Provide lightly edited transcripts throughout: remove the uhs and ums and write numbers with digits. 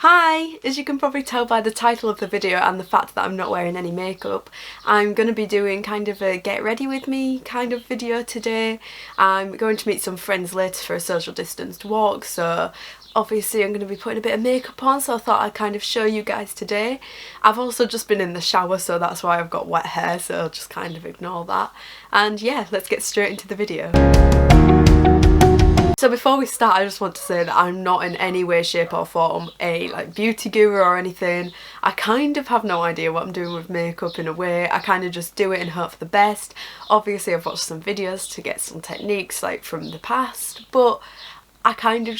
Hi! As you can probably tell by the title of the video and the fact that I'm not wearing any makeup, I'm going to be doing kind of a get ready with me kind of video today. I'm going to meet some friends later for a social distanced walk, so obviously I'm going to be putting a bit of makeup on, so I thought I'd kind of show you guys today. I've also just been in the shower, so that's why I've got wet hair, so just kind of ignore that. And yeah, let's get straight into the video. So before we start, I just want to say that I'm not in any way, shape or form a beauty guru or anything. I kind of have no idea what I'm doing with makeup in a way. I kind of just do it and hope for the best. Obviously I've watched some videos to get some techniques from the past, but I kind of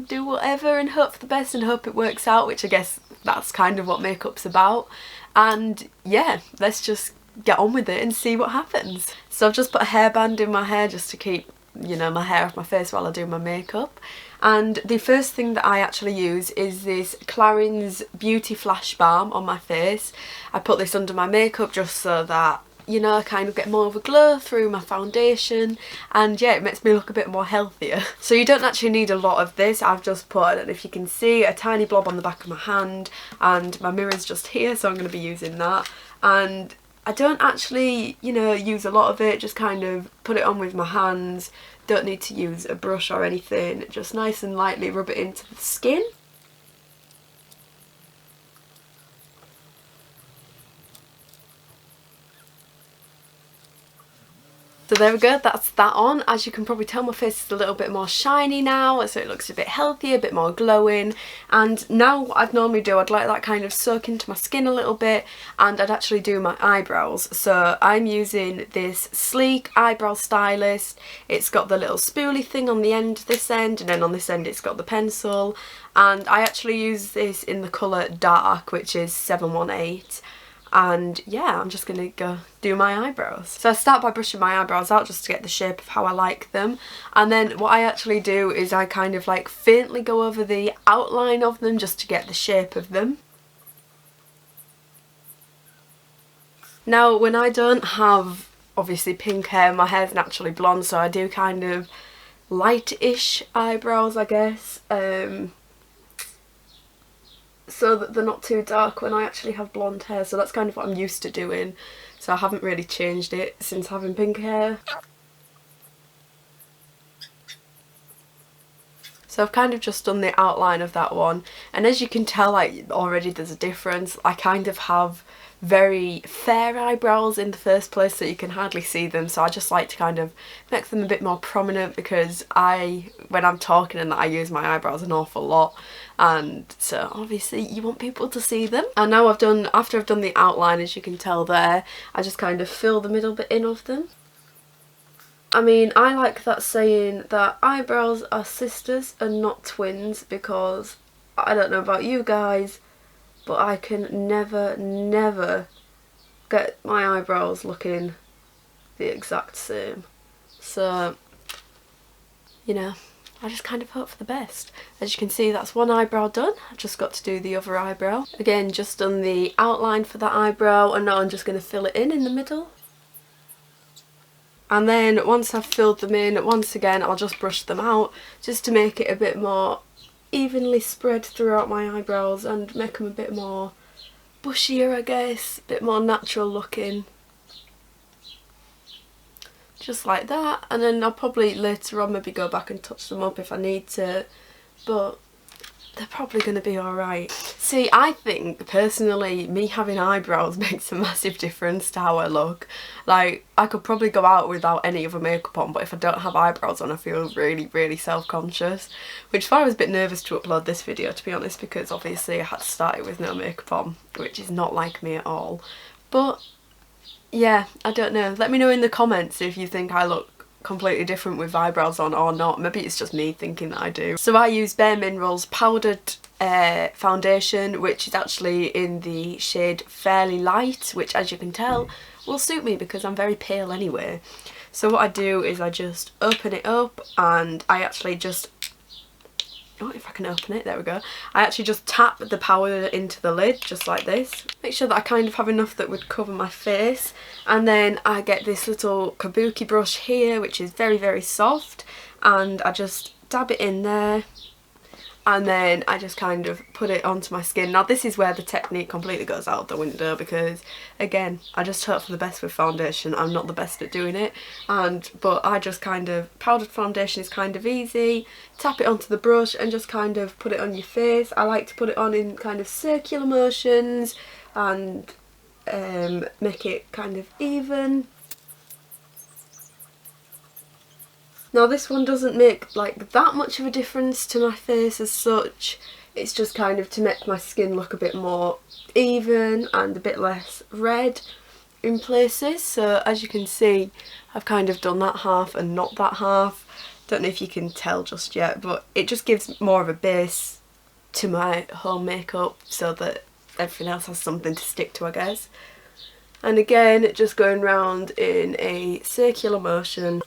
do whatever and hope for the best and hope it works out, which I guess that's kind of what makeup's about. And yeah, let's just get on with it and see what happens. So I've just put a hairband in my hair just to keep my hair off my face while I do my makeup. And the first thing that I actually use is this Clarins Beauty Flash Balm on my face. I put this under my makeup just so that I kind of get more of a glow through my foundation, and yeah, it makes me look a bit more healthier. So you don't actually need a lot of this. I've just put, I don't know if you can see, a tiny blob on the back of my hand, and my mirror's just here, so I'm going to be using that. And I don't actually, use a lot of it, just kind of put it on with my hands. Don't need to use a brush or anything, just nice and lightly rub it into the skin. So there we go, that's that on. As you can probably tell, my face is a little bit more shiny now, so it looks a bit healthier, a bit more glowing. And now what I'd normally do, I'd let that kind of soak into my skin a little bit, and I'd actually do my eyebrows. So I'm using this Sleek eyebrow stylist. It's got the little spoolie thing on the end, this end, and then on this end it's got the pencil. And I actually use this in the colour Dark, which is 718. And yeah, I'm just gonna go do my eyebrows. So I start by brushing my eyebrows out just to get the shape of how I like them, and then what I actually do is I kind of faintly go over the outline of them just to get the shape of them. Now when I don't have obviously pink hair, my hair's naturally blonde, so I do kind of light-ish eyebrows, I guess, so that they're not too dark when I actually have blonde hair. So that's kind of what I'm used to doing, so I haven't really changed it since having pink hair. So I've kind of just done the outline of that one, and as you can tell, already there's a difference. I kind of have very fair eyebrows in the first place, so you can hardly see them, so I just like to kind of make them a bit more prominent, because when I'm talking and that, I use my eyebrows an awful lot, and so obviously you want people to see them. And now after I've done the outline, as you can tell there, I just kind of fill the middle bit in of them. I mean, I like that saying that eyebrows are sisters and not twins, because I don't know about you guys, but I can never get my eyebrows looking the exact same. So, I just kind of hope for the best. As you can see, that's one eyebrow done. I've just got to do the other eyebrow. Again, just done the outline for that eyebrow, and now I'm just going to fill it in the middle. And then once I've filled them in, once again I'll just brush them out just to make it a bit more evenly spread throughout my eyebrows and make them a bit more bushier, I guess, a bit more natural looking. Just like that, and then I'll probably later on maybe go back and touch them up if I need to, but they're probably going to be alright. See, I think personally me having eyebrows makes a massive difference to how I look. I could probably go out without any other makeup on, but if I don't have eyebrows on I feel really self-conscious, which is why I was a bit nervous to upload this video, to be honest, because obviously I had to start it with no makeup on, which is not like me at all. But yeah, I don't know. Let me know in the comments if you think I look completely different with eyebrows on or not. Maybe it's just me thinking that I do. So I use Bare Minerals powdered foundation, which is actually in the shade Fairly Light, which, as you can tell, will suit me because I'm very pale anyway. So what I do is I just open it up, and I actually just, oh, if I can open it, there we go. I actually just tap the powder into the lid just like this. Make sure that I kind of have enough that would cover my face, and then I get this little kabuki brush here, which is very soft, and I just dab it in there, and then I just kind of put it onto my skin. Now this is where the technique completely goes out the window, because again, I just hope for the best with foundation. I'm not the best at doing it, but I just kind of, powdered foundation is kind of easy. Tap it onto the brush and just kind of put it on your face. I like to put it on in kind of circular motions and make it kind of even. Now this one doesn't make like that much of a difference to my face as such. It's just kind of to make my skin look a bit more even and a bit less red in places. So as you can see, I've kind of done that half and not that half. Don't know if you can tell just yet, but it just gives more of a base to my home makeup so that everything else has something to stick to, I guess. And again, just going round in a circular motion.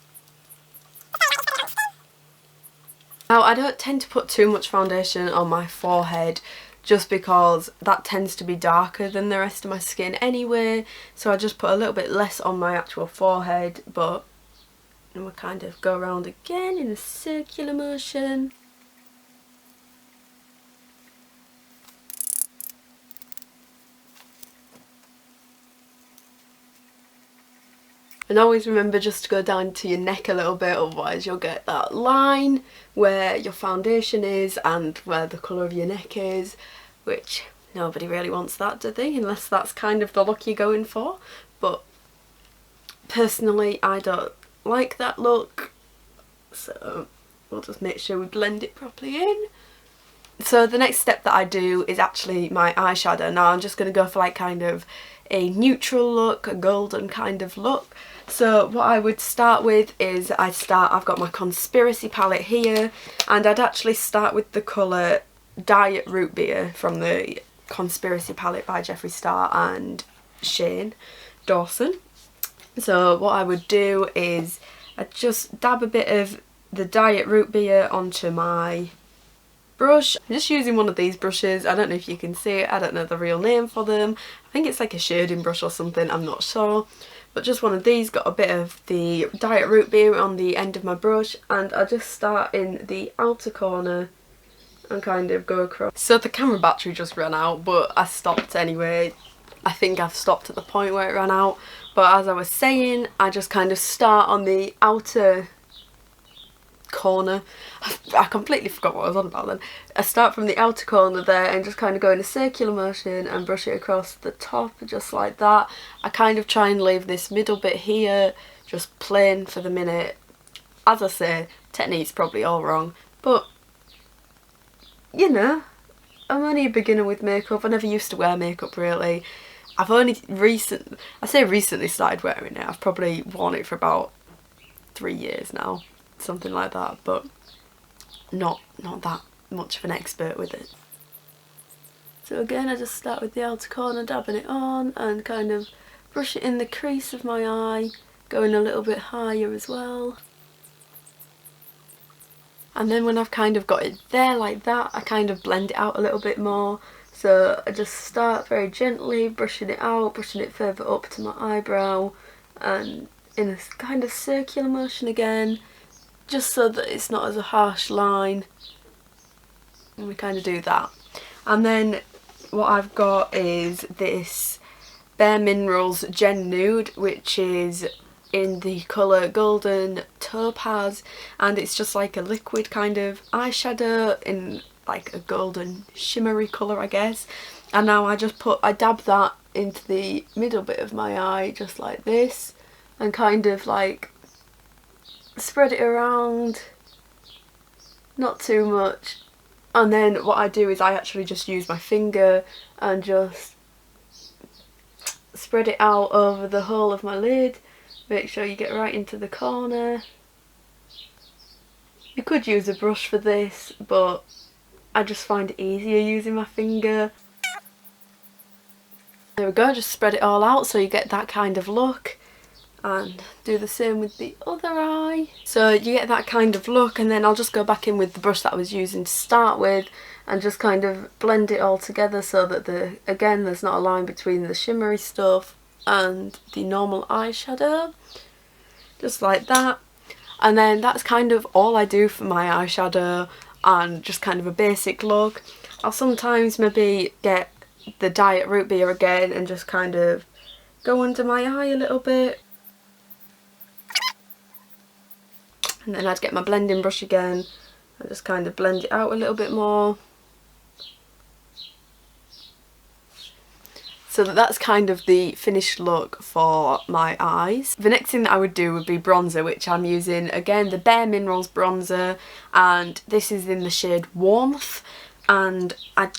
Now I don't tend to put too much foundation on my forehead just because that tends to be darker than the rest of my skin anyway, so I just put a little bit less on my actual forehead, but we'll kind of go around again in a circular motion. And always remember just to go down to your neck a little bit, otherwise you'll get that line where your foundation is and where the colour of your neck is, which nobody really wants that, do they? Unless that's kind of the look you're going for. But personally, I don't like that look, so we'll just make sure we blend it properly in. So the next step that I do is actually my eyeshadow. Now I'm just going to go for like kind of a neutral look, a golden kind of look. So what I would start with is I've got my Conspiracy palette here, and I'd actually start with the colour Diet Root Beer from the Conspiracy palette by Jeffree Star and Shane Dawson. So what I would do is I'd just dab a bit of the Diet Root Beer onto my brush. I'm just using one of these brushes. I don't know if you can see it, I don't know the real name for them. I think it's like a shading brush or something, I'm not sure. But just one of these, got a bit of the Diet Root Beer on the end of my brush, and I just start in the outer corner and kind of go across. So the camera battery just ran out, but I stopped anyway. I think I've stopped at the point where it ran out. But as I was saying, I just kind of start on the outer corner. I completely forgot what I was on about then. I start from the outer corner there and just kind of go in a circular motion and brush it across the top just like that. I kind of try and leave this middle bit here just plain for the minute. As I say, technique's probably all wrong, but you know, I'm only a beginner with makeup. I never used to wear makeup really. I've only recently started wearing it. I've probably worn it for about 3 years now, something like that, but not that much of an expert with it. So again, I just start with the outer corner, dabbing it on and kind of brush it in the crease of my eye, going a little bit higher as well. And then when I've kind of got it there like that, I kind of blend it out a little bit more. So I just start very gently brushing it out, brushing it further up to my eyebrow and in a kind of circular motion again, just so that it's not as a harsh line. And we kind of do that. And then what I've got is this Bare Minerals Gen Nude, which is in the colour Golden Topaz, and it's just like a liquid kind of eyeshadow in like a golden shimmery colour, I guess. And now I dab that into the middle bit of my eye just like this and kind of like spread it around, not too much. And then what I do is I actually just use my finger and just spread it out over the whole of my lid. Make sure you get right into the corner. You could use a brush for this, but I just find it easier using my finger. There we go, just spread it all out so you get that kind of look. And do the same with the other eye. So you get that kind of look, and then I'll just go back in with the brush that I was using to start with and just kind of blend it all together so that again there's not a line between the shimmery stuff and the normal eyeshadow. Just like that. And then that's kind of all I do for my eyeshadow. and just kind of a basic look. I'll sometimes maybe get the Diet Root Beer again and just kind of go under my eye a little bit. And then I'd get my blending brush again and just kind of blend it out a little bit more. So that's kind of the finished look for my eyes. The next thing that I would do would be bronzer, which I'm using, again, the Bare Minerals bronzer, and this is in the shade Warmth. And I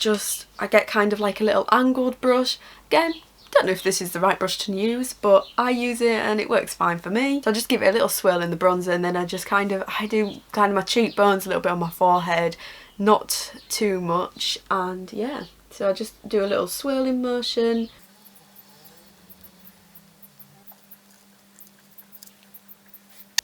get kind of like a little angled brush. Again, don't know if this is the right brush to use, but I use it and it works fine for me. So I just give it a little swirl in the bronzer, and then I do kind of my cheekbones, a little bit on my forehead, not too much, and yeah. So I just do a little swirling motion.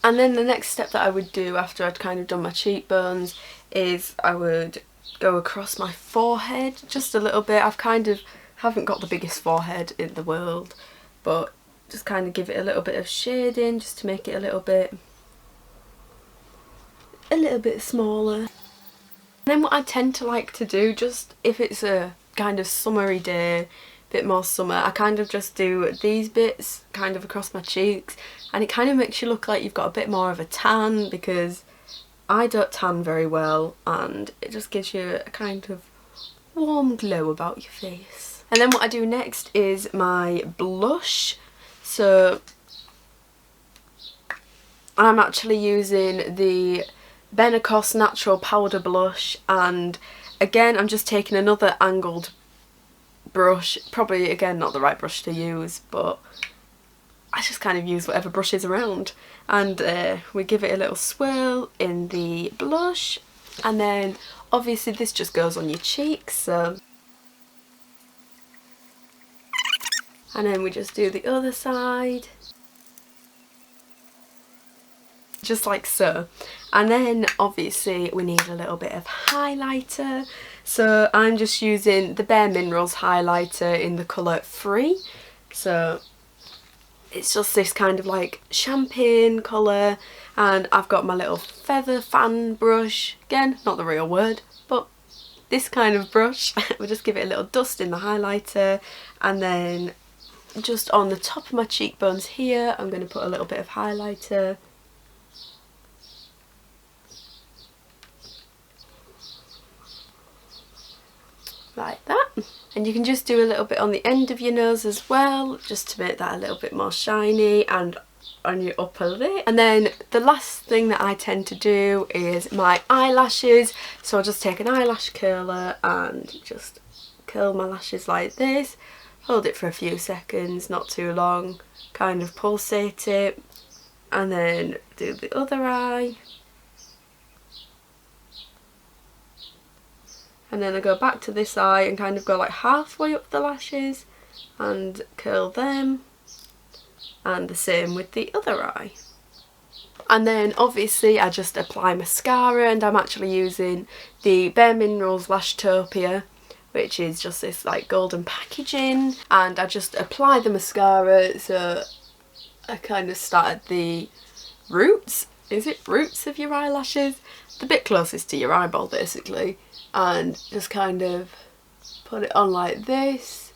And then the next step that I would do after I'd kind of done my cheekbones is I would go across my forehead just a little bit. Haven't got the biggest forehead in the world, but just kind of give it a little bit of shading just to make it a little bit smaller. And then what I tend to like to do, just if it's a kind of summery day, bit more summer, I kind of just do these bits kind of across my cheeks, and it kind of makes you look like you've got a bit more of a tan, because I don't tan very well, and it just gives you a kind of warm glow about your face. And then what I do next is my blush. So I'm actually using the Benacos Natural Powder Blush, and again I'm just taking another angled brush, probably again not the right brush to use, but I just kind of use whatever brush is around, and we give it a little swirl in the blush, and then obviously this just goes on your cheeks, so, and then we just do the other side. Just like so. And then obviously we need a little bit of highlighter, so I'm just using the Bare Minerals highlighter in the colour Free. So it's just this kind of like champagne colour, and I've got my little feather fan brush, again not the real word, but this kind of brush. We'll just give it a little dust in the highlighter, and then just on the top of my cheekbones here I'm going to put a little bit of highlighter. Like that. And you can just do a little bit on the end of your nose as well, just to make that a little bit more shiny, and on your upper lip. And then the last thing that I tend to do is my eyelashes. So I'll just take an eyelash curler and just curl my lashes like this, hold it for a few seconds, not too long, kind of pulsate it, and then do the other eye. And then I go back to this eye and kind of go like halfway up the lashes and curl them, and the same with the other eye. And then obviously I just apply mascara, and I'm actually using the Bare Minerals Lashtopia, which is just this like golden packaging, and I just apply the mascara. So I kind of start at the roots, is it roots of your eyelashes? The bit closest to your eyeball basically, and just kind of put it on like this.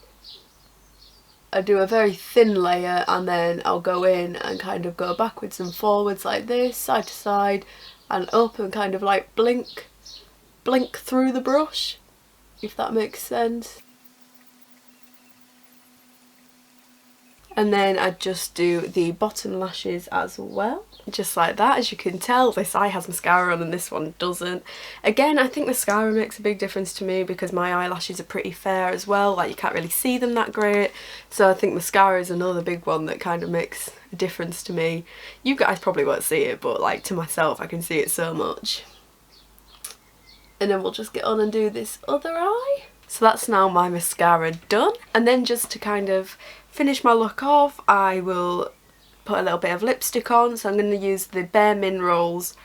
I do a very thin layer, and then I'll go in and kind of go backwards and forwards like this, side to side and up, and kind of like blink through the brush, if that makes sense. And then I just do the bottom lashes as well, just like that. As you can tell, this eye has mascara on and this one doesn't. Again, I think mascara makes a big difference to me because my eyelashes are pretty fair as well, like you can't really see them that great. So I think mascara is another big one that kind of makes a difference to me. You guys probably won't see it, but like to myself I can see it so much. And then we'll just get on and do this other eye. So that's now my mascara done. And then just to kind of finish my look off, I will put a little bit of lipstick on. So I'm going to use the Bare Minerals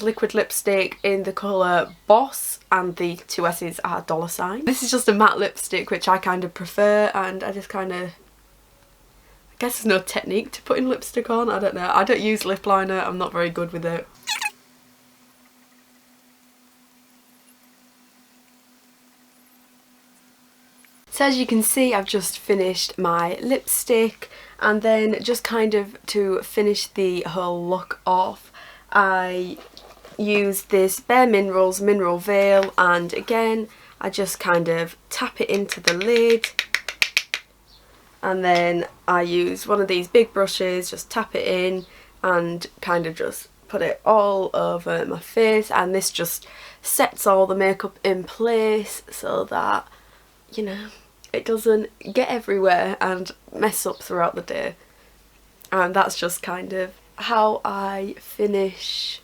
liquid lipstick in the colour Boss, and the two S's are $. This is just a matte lipstick, which I kind of prefer, and I just kind of, I guess there's no technique to putting lipstick on, I don't know. I don't use lip liner, I'm not very good with it. So as you can see, I've just finished my lipstick, and then just kind of to finish the whole look off, I used this Bare Minerals Mineral Veil, and again I just kind of tap it into the lid, and then I use one of these big brushes, just tap it in and kind of just put it all over my face, and this just sets all the makeup in place so that, you know, it doesn't get everywhere and mess up throughout the day. And that's just kind of how I finish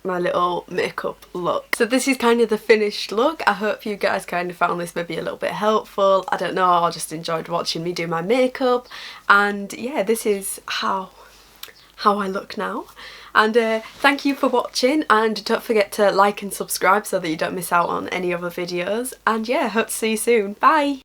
my little makeup look. So this is kind of the finished look. I hope you guys kind of found this maybe a little bit helpful. I don't know, I just enjoyed watching me do my makeup, and yeah, this is how I look now. And thank you for watching, and don't forget to like and subscribe so that you don't miss out on any other videos, and yeah, hope to see you soon. Bye!